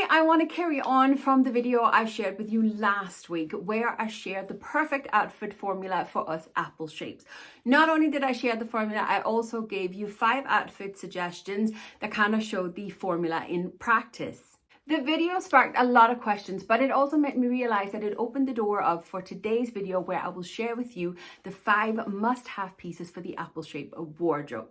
I want to carry on from the video I shared with you last week where I shared the perfect outfit formula for us apple shapes. Not only did I share the formula, I also gave you 5 outfit suggestions that kind of showed the formula in practice. The video sparked a lot of questions, but it also made me realize that it opened the door up for today's video where I will share with you the 5 must-have pieces for the apple shape wardrobe.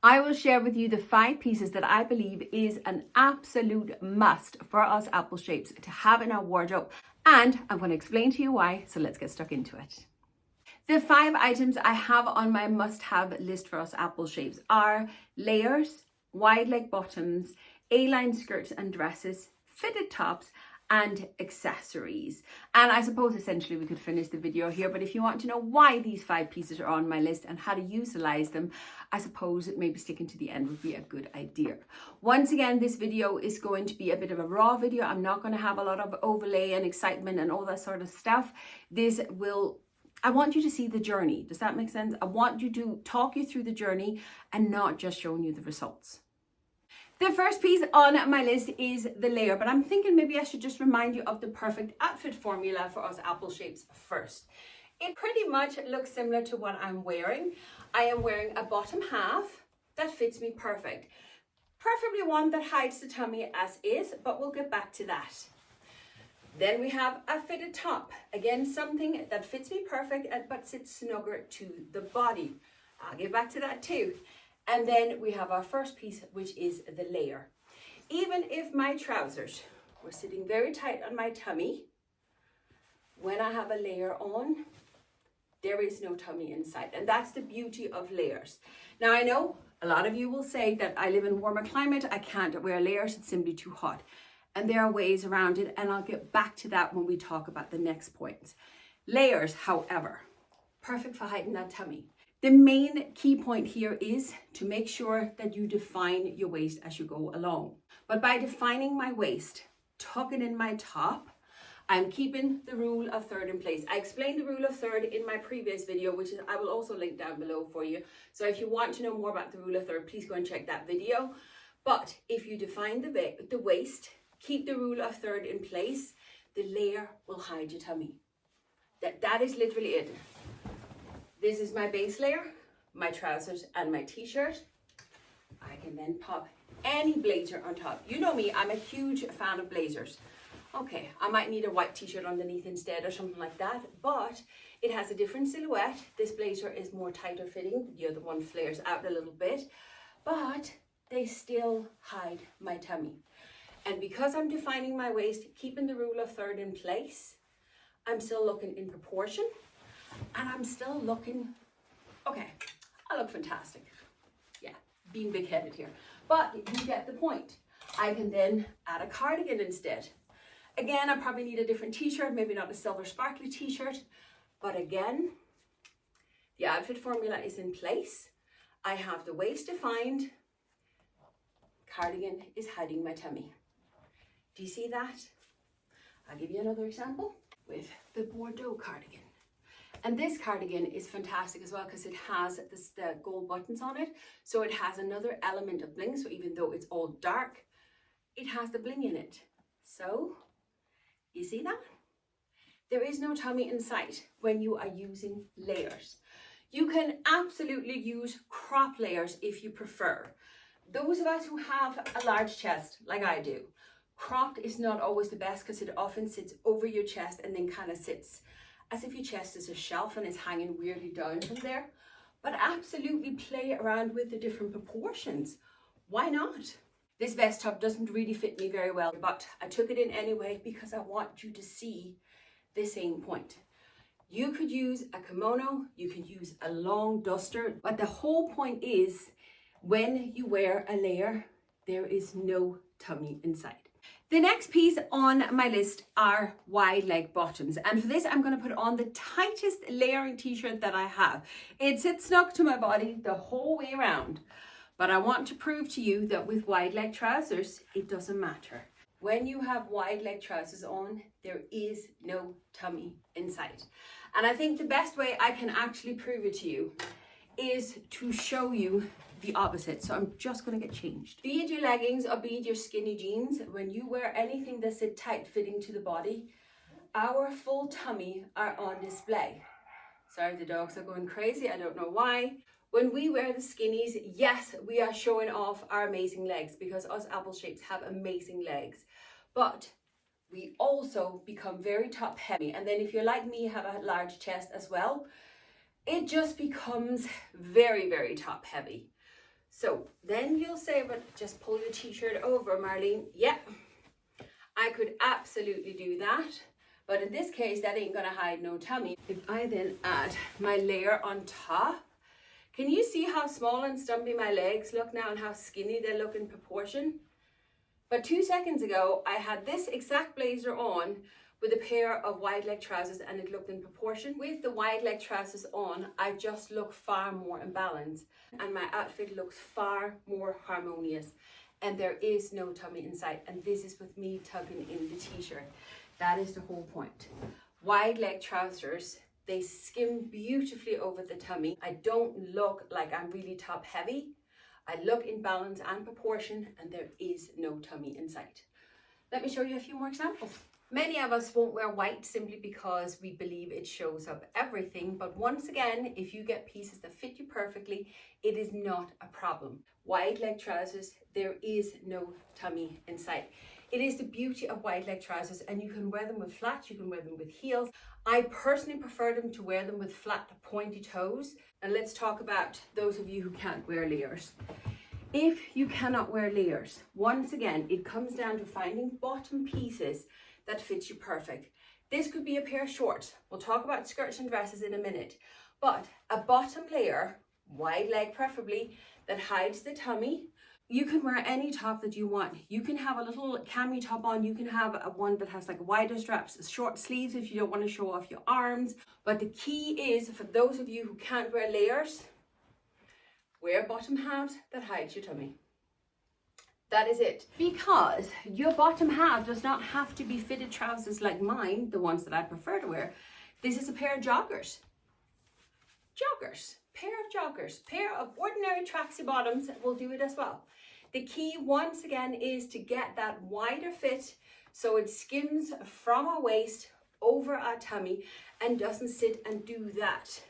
I will share with you the 5 pieces that I believe is an absolute must for us apple shapes to have in our wardrobe, and I'm going to explain to you why, so let's get stuck into it. The 5 items I have on my must-have list for us apple shapes are layers, wide leg bottoms, A-line skirts and dresses, fitted tops, and accessories. And I suppose essentially we could finish the video here, but if you want to know why these 5 pieces are on my list and how to utilize them, I suppose maybe sticking to the end would be a good idea. Once again, this video is going to be a bit of a raw video. I'm not going to have a lot of overlay and excitement and all that sort of stuff. I want you to see the journey. Does that make sense? I want you to talk you through the journey and not just showing you the results. The first piece on my list is the layer, but I'm thinking maybe I should just remind you of the perfect outfit formula for us apple shapes first. It pretty much looks similar to what I'm wearing. I am wearing a bottom half that fits me perfect. Preferably one that hides the tummy as is, but we'll get back to that. Then we have a fitted top. Again, something that fits me perfect but sits snugger to the body. I'll get back to that too. And then we have our first piece, which is the layer. Even if my trousers were sitting very tight on my tummy, when I have a layer on, there is no tummy inside. And that's the beauty of layers. Now, I know a lot of you will say that I live in a warmer climate, I can't wear layers, it's simply too hot. And there are ways around it, and I'll get back to that when we talk about the next points. Layers, however, perfect for hiding that tummy. The main key point here is to make sure that you define your waist as you go along. But by defining my waist, tucking in my top, I'm keeping the rule of third in place. I explained the rule of third in my previous video, which I will also link down below for you. So if you want to know more about the rule of third, please go and check that video. But if you define the waist, keep the rule of third in place, the layer will hide your tummy. That is literally it. This is my base layer, my trousers and my t-shirt. I can then pop any blazer on top. You know me, I'm a huge fan of blazers. Okay, I might need a white t-shirt underneath instead or something like that, but it has a different silhouette. This blazer is more tighter fitting. The other one flares out a little bit, but they still hide my tummy. And because I'm defining my waist, keeping the rule of third in place, I'm still looking in proportion. And I'm still looking, okay, I look fantastic. Yeah, being big-headed here. But you get the point. I can then add a cardigan instead. Again, I probably need a different t-shirt, maybe not a silver sparkly t-shirt. But again, the outfit formula is in place. I have the waist defined. Cardigan is hiding my tummy. Do you see that? I'll give you another example with the Bordeaux cardigan. And this cardigan is fantastic as well because it has the gold buttons on it. So it has another element of bling. So even though it's all dark, it has the bling in it. So you see that? There is no tummy in sight when you are using layers. You can absolutely use crop layers if you prefer. Those of us who have a large chest, like I do, cropped is not always the best because it often sits over your chest and then kind of sits as if your chest is a shelf and is hanging weirdly down from there. But absolutely play around with the different proportions. Why not? This vest top doesn't really fit me very well, but I took it in anyway because I want you to see the same point. You could use a kimono, you can use a long duster, but the whole point is when you wear a layer, there is no tummy inside. The next piece on my list are wide leg bottoms. And for this, I'm going to put on the tightest layering t-shirt that I have. It sits snug to my body the whole way around. But I want to prove to you that with wide leg trousers, it doesn't matter. When you have wide leg trousers on, there is no tummy inside. And I think the best way I can actually prove it to you is to show you the opposite. So I'm just gonna get changed. Be it your leggings or be it your skinny jeans, when you wear anything that's tight fitting to the body, our full tummy are on display. Sorry, the dogs are going crazy. I don't know why. When we wear the skinnies, yes, we are showing off our amazing legs because us apple shapes have amazing legs. But we also become very top heavy. And then if you're like me, have a large chest as well, it just becomes very, very top heavy. So then you'll say, but just pull your t-shirt over, Marleen. Yeah, I could absolutely do that. But in this case, that ain't gonna hide no tummy. If I then add my layer on top, can you see how small and stumpy my legs look now and how skinny they look in proportion? But 2 seconds ago, I had this exact blazer on with a pair of wide leg trousers and it looked in proportion. With the wide leg trousers on, I just look far more in balance and my outfit looks far more harmonious and there is no tummy in sight. And this is with me tugging in the t-shirt. That is the whole point. Wide leg trousers, they skim beautifully over the tummy. I don't look like I'm really top heavy. I look in balance and proportion and there is no tummy in sight. Let me show you a few more examples. Many of us won't wear white simply because we believe it shows up everything. But once again, if you get pieces that fit you perfectly, it is not a problem. Wide leg trousers, there is no tummy in sight. It is the beauty of wide leg trousers and you can wear them with flats, you can wear them with heels. I personally prefer them to wear them with flat pointy toes. And let's talk about those of you who can't wear layers. If you cannot wear layers, once again, it comes down to finding bottom pieces that fit you perfect. This could be a pair of shorts. We'll talk about skirts and dresses in a minute. But a bottom layer, wide leg preferably, that hides the tummy. You can wear any top that you want. You can have a little cami top on. You can have one that has like wider straps, short sleeves if you don't want to show off your arms. But the key is for those of you who can't wear layers, wear bottom halves that hide your tummy. That is it. Because your bottom half does not have to be fitted trousers like mine, the ones that I prefer to wear. This is a pair of joggers. Pair of ordinary tracksuit bottoms will do it as well. The key once again is to get that wider fit so it skims from our waist over our tummy and doesn't sit and do that.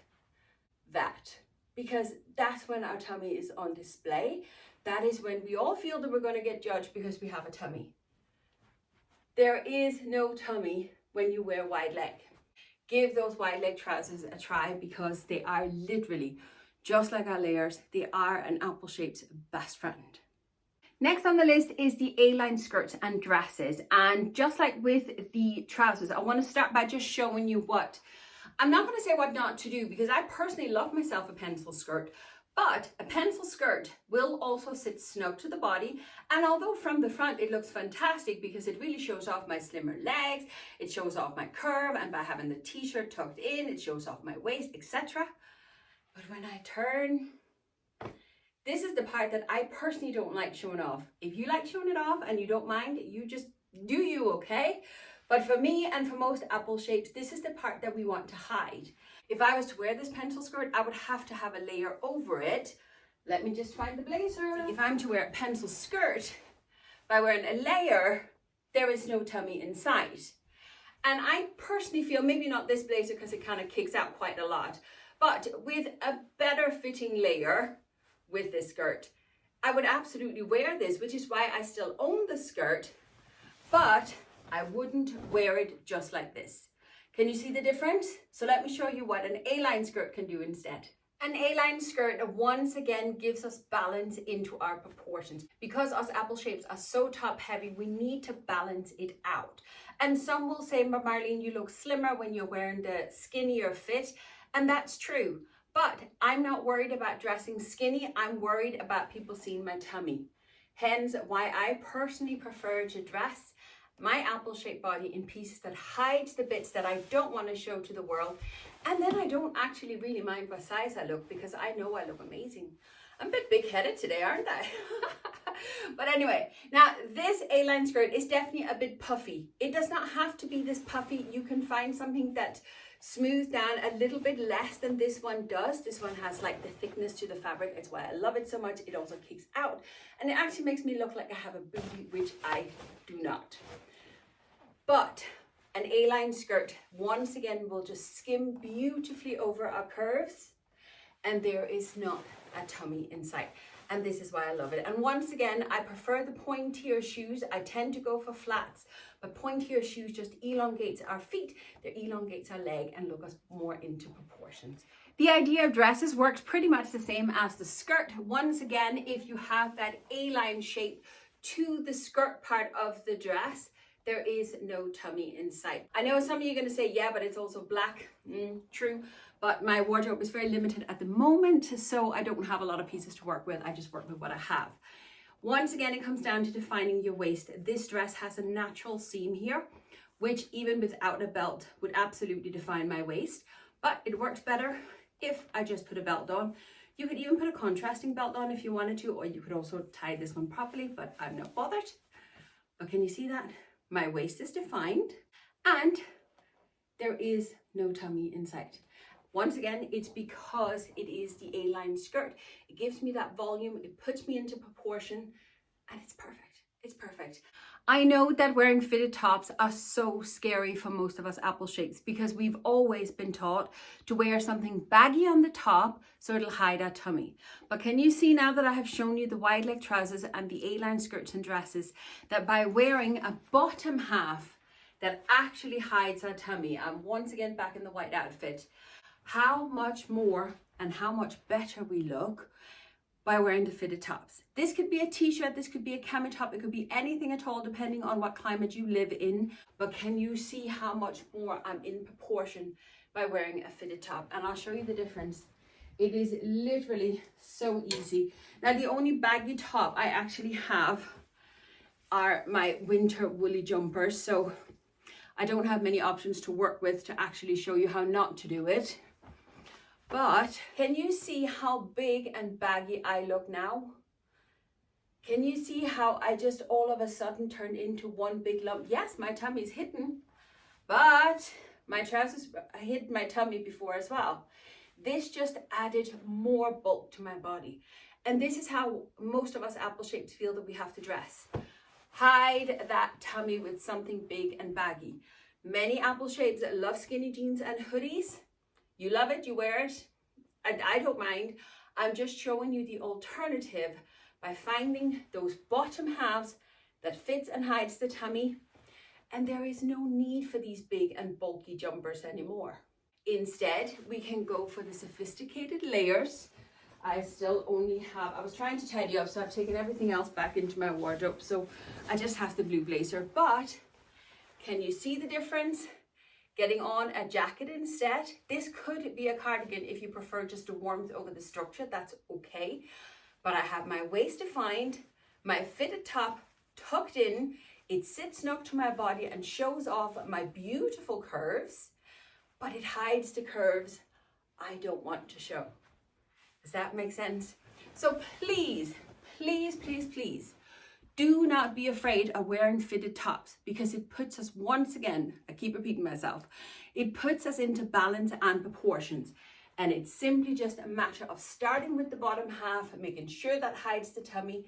Because that's when our tummy is on display. That is when we all feel that we're going to get judged because we have a tummy. There is no tummy when you wear wide leg. Give those wide leg trousers a try because they are literally just like our layers. They are an apple shape's best friend. Next on the list is the A-line skirts and dresses. And just like with the trousers, I want to start by just showing you what, I'm not going to say what not to do because I personally love myself a pencil skirt. But a pencil skirt will also sit snug to the body. And although from the front it looks fantastic because it really shows off my slimmer legs, it shows off my curve, and by having the t-shirt tucked in, it shows off my waist, etc. But when I turn, this is the part that I personally don't like showing off. If you like showing it off and you don't mind, you just do you, okay? But for me and for most apple shapes, this is the part that we want to hide. If I was to wear this pencil skirt, I would have to have a layer over it. Let me just find the blazer. If I'm to wear a pencil skirt, by wearing a layer, there is no tummy in sight. And I personally feel, maybe not this blazer because it kind of kicks out quite a lot, but with a better fitting layer with this skirt, I would absolutely wear this, which is why I still own the skirt, but I wouldn't wear it just like this. Can you see the difference? So let me show you what an A-line skirt can do instead. An A-line skirt once again gives us balance into our proportions. Because us apple shapes are so top heavy, we need to balance it out. And some will say, Marleen, you look slimmer when you're wearing the skinnier fit. And that's true. But I'm not worried about dressing skinny. I'm worried about people seeing my tummy. Hence why I personally prefer to dress my apple shaped body in pieces that hides the bits that I don't want to show to the world. And then I don't actually really mind what size I look because I know I look amazing. I'm a bit big-headed today, aren't I? But anyway, now this A-line skirt is definitely a bit puffy. It does not have to be this puffy. You can find something that smooths down a little bit less than this one does. This one has like the thickness to the fabric. It's why I love it so much. It also kicks out and it actually makes me look like I have a booty, which I do not. But an A-line skirt, once again, will just skim beautifully over our curves and there is not a tummy in sight. And this is why I love it. And once again, I prefer the pointier shoes. I tend to go for flats, but pointier shoes just elongates our feet, they elongates our leg and look us more into proportions. The idea of dresses works pretty much the same as the skirt. Once again, if you have that A-line shape to the skirt part of the dress, there is no tummy in sight. I know some of you are going to say, yeah, but it's also black. True. But my wardrobe is very limited at the moment, so I don't have a lot of pieces to work with. I just work with what I have. Once again, it comes down to defining your waist. This dress has a natural seam here, which even without a belt would absolutely define my waist. But it works better if I just put a belt on. You could even put a contrasting belt on if you wanted to, or you could also tie this one properly, but I'm not bothered. But can you see that? My waist is defined and there is no tummy in sight. Once again, it's because it is the A-line skirt. It gives me that volume, it puts me into proportion, and it's perfect. It's perfect. I know that wearing fitted tops are so scary for most of us apple shapes because we've always been taught to wear something baggy on the top so it'll hide our tummy. But can you see now that I have shown you the wide leg trousers and the A-line skirts and dresses that by wearing a bottom half that actually hides our tummy, I'm once again back in the white outfit, how much more and how much better we look by wearing the fitted tops. This could be a t-shirt, this could be a cami top, it could be anything at all depending on what climate you live in. But can you see how much more I'm in proportion by wearing a fitted top? And I'll show you the difference. It is literally so easy. Now the only baggy top I actually have are my winter woolly jumpers, so I don't have many options to work with to actually show you how not to do it. But can you see how big and baggy I look now? Can you see how I just all of a sudden turned into one big lump? Yes, my tummy's hidden, but my trousers hid my tummy before as well. This just added more bulk to my body. And this is how most of us apple shapes feel that we have to dress. Hide that tummy with something big and baggy. Many apple shapes that love skinny jeans and hoodies. You love it, you wear it, and I don't mind. I'm just showing you the alternative by finding those bottom halves that fits and hides the tummy, and there is no need for these big and bulky jumpers anymore. Instead, we can go for the sophisticated layers. I still only have, I was trying to tidy up, so I've taken everything else back into my wardrobe, so I just have the blue blazer. But can you see the difference? Getting on a jacket instead. This could be a cardigan if you prefer just a warmth over the structure, that's okay. But I have my waist defined, my fitted top tucked in, it sits snug to my body and shows off my beautiful curves, but it hides the curves I don't want to show. Does that make sense? So please, please, please, please, do not be afraid of wearing fitted tops because it puts us, once again, I keep repeating myself, it puts us into balance and proportions. And it's simply just a matter of starting with the bottom half, making sure that hides the tummy,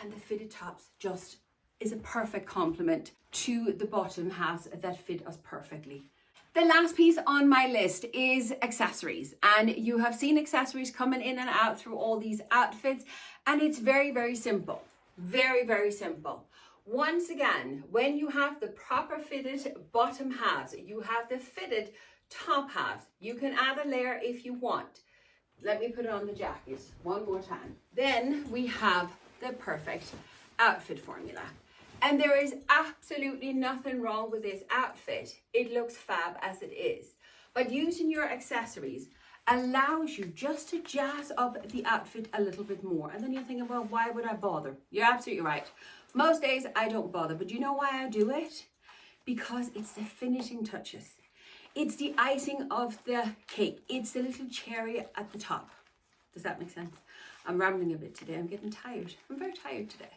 and the fitted tops just is a perfect complement to the bottom halves that fit us perfectly. The last piece on my list is accessories, and you have seen accessories coming in and out through all these outfits, and it's very, very simple. Very, very simple. Once again, when you have the proper fitted bottom halves, you have the fitted top halves. You can add a layer if you want. Let me put it on the jacket one more time. Then we have the perfect outfit formula. And there is absolutely nothing wrong with this outfit. It looks fab as it is. But using your accessories allows you just to jazz up the outfit a little bit more. And then you're thinking, well, why would I bother? You're absolutely right. Most days I don't bother, but you know why I do it? Because it's the finishing touches. It's the icing of the cake. It's the little cherry at the top. Does that make sense? I'm rambling a bit today. I'm getting tired. I'm very tired today.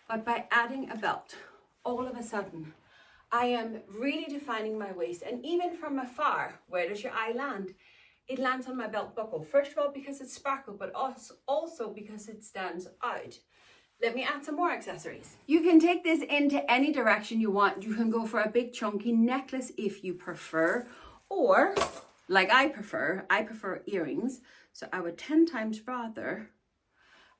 But by adding a belt, all of a sudden, I am really defining my waist. And even from afar, where does your eye land? It lands on my belt buckle. First of all, because it's sparkle, but also because it stands out. Let me add some more accessories. You can take this into any direction you want. You can go for a big chunky necklace if you prefer, or like I prefer earrings. So I would 10 times rather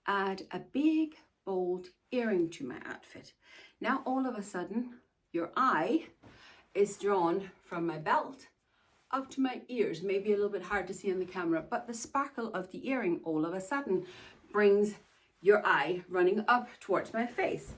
add a big, bold earring to my outfit. Now, all of a sudden, your eye is drawn from my belt up to my ears. Maybe a little bit hard to see on the camera, but the sparkle of the earring all of a sudden brings your eye running up towards my face.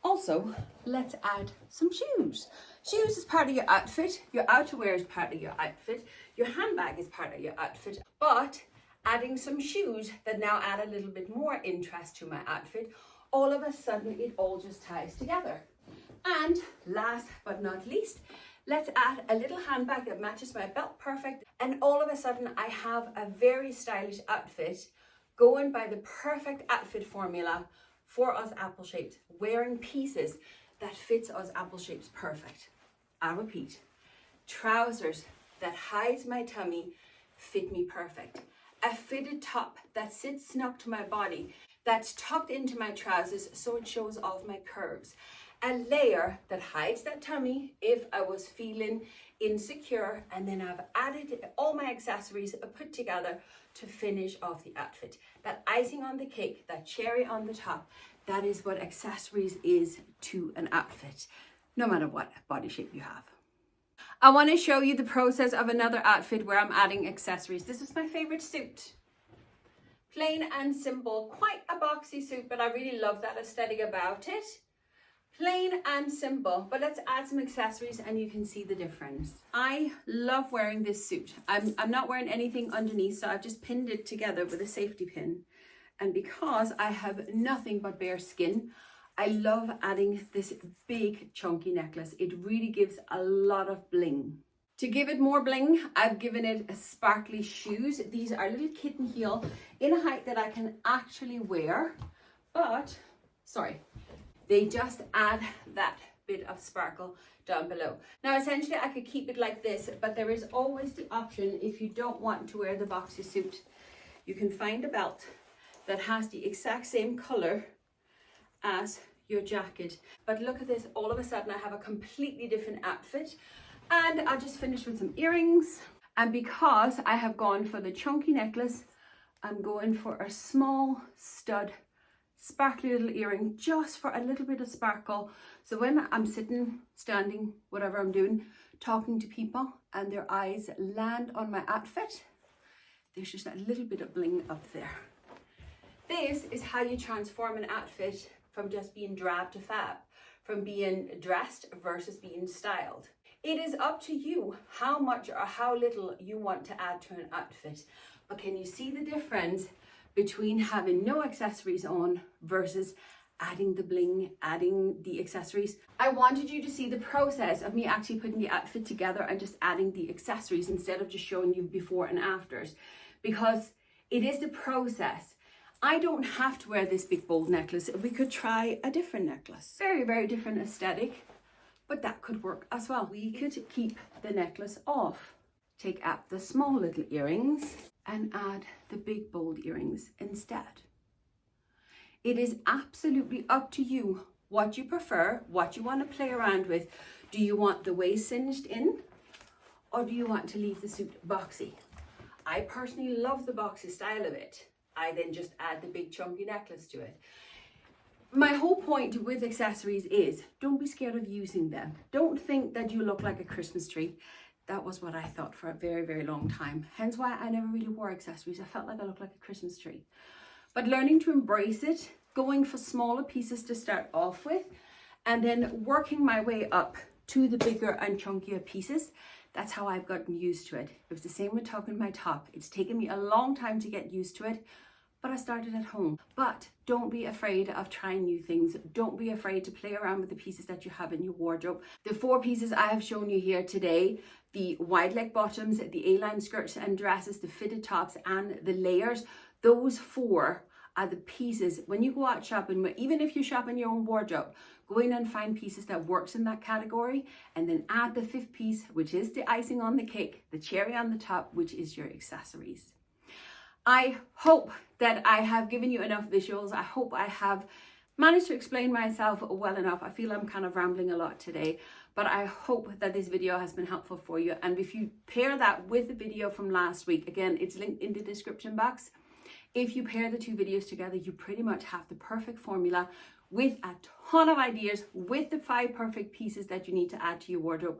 Also, let's add some shoes. Shoes is part of your outfit. Your outerwear is part of your outfit. Your handbag is part of your outfit. But adding some shoes that now add a little bit more interest to my outfit, all of a sudden it all just ties together. And last but not least, let's add a little handbag that matches my belt perfect. And all of a sudden I have a very stylish outfit going by the perfect outfit formula for us apple shapes, wearing pieces that fits us apple shapes perfect. I repeat, trousers that hides my tummy fit me perfect. A fitted top that sits snug to my body, that's tucked into my trousers so it shows off my curves. A layer that hides that tummy if I was feeling insecure, and then I've added all my accessories put together to finish off the outfit. That icing on the cake, that cherry on the top, that is what accessories is to an outfit, no matter what body shape you have. I want to show you the process of another outfit where I'm adding accessories. This is my favorite suit. Plain and simple, quite a boxy suit, but I really love that aesthetic about it. Plain and simple, but let's add some accessories and you can see the difference. I love wearing this suit. I'm not wearing anything underneath, so I've just pinned it together with a safety pin. And because I have nothing but bare skin, I love adding this big chunky necklace. It really gives a lot of bling. To give it more bling, I've given it a sparkly shoes. These are little kitten heel in a height that I can actually wear, but sorry, they just add that bit of sparkle down below. Now, essentially, I could keep it like this, but there is always the option, if you don't want to wear the boxy suit, you can find a belt that has the exact same color as your jacket. But look at this, all of a sudden I have a completely different outfit. And I'll just finish with some earrings. And because I have gone for the chunky necklace, I'm going for a small stud sparkly little earring just for a little bit of sparkle. So when I'm sitting, standing, whatever I'm doing, talking to people and their eyes land on my outfit, there's just that little bit of bling up there. This is how you transform an outfit from just being drab to fab, from being dressed versus being styled. It is up to you how much or how little you want to add to an outfit. But can you see the difference between having no accessories on versus adding the bling, adding the accessories? I wanted you to see the process of me actually putting the outfit together and just adding the accessories instead of just showing you before and afters, because it is the process. I don't have to wear this big bold necklace. We could try a different necklace. Very, very different aesthetic, but that could work as well. We could keep the necklace off, take out the small little earrings and add the big bold earrings instead. It is absolutely up to you what you prefer, what you want to play around with. Do you want the waist cinched in, or do you want to leave the suit boxy? I personally love the boxy style of it. I then just add the big chunky necklace to it. My whole point with accessories is don't be scared of using them. Don't think that you look like a Christmas tree. That was what I thought for a very, very long time. Hence why I never really wore accessories. I felt like I looked like a Christmas tree. But learning to embrace it, going for smaller pieces to start off with, and then working my way up to the bigger and chunkier pieces, that's how I've gotten used to it. It was the same with tucking my top. It's taken me a long time to get used to it, but I started at home. But don't be afraid of trying new things. Don't be afraid to play around with the pieces that you have in your wardrobe. The 4 pieces I have shown you here today, the wide leg bottoms, the A-line skirts and dresses, the fitted tops and the layers, Those 4 are the pieces, when you go out shopping, even if you're shopping your own wardrobe, go in and find pieces that works in that category, and then add the 5th piece, which is the icing on the cake, the cherry on the top, which is your accessories. I hope that I have given you enough visuals. I hope I have managed to explain myself well enough. I feel I'm kind of rambling a lot today, but I hope that this video has been helpful for you. And if you pair that with the video from last week, again, it's linked in the description box. If you pair the 2 videos together, you pretty much have the perfect formula with a ton of ideas, with the 5 perfect pieces that you need to add to your wardrobe.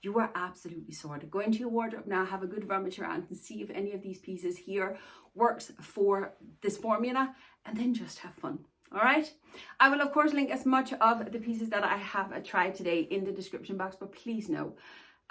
You are absolutely sorted. Go into your wardrobe now, have a good rummage around and see if any of these pieces here works for this formula, and then just have fun. All right. I will of course link as much of the pieces that I have tried today in the description box, but please know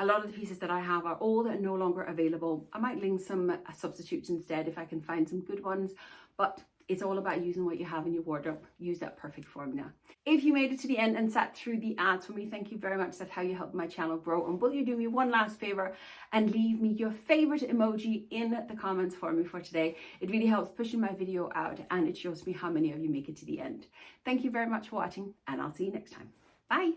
a lot of the pieces that I have are old and no longer available. I might link some substitutes instead if I can find some good ones, but it's all about using what you have in your wardrobe. Use that perfect formula. If you made it to the end and sat through the ads for me, thank you very much. That's how you help my channel grow. And will you do me one last favor and leave me your favorite emoji in the comments for me for today? It really helps pushing my video out, and it shows me how many of you make it to the end. Thank you very much for watching, and I'll see you next time. Bye.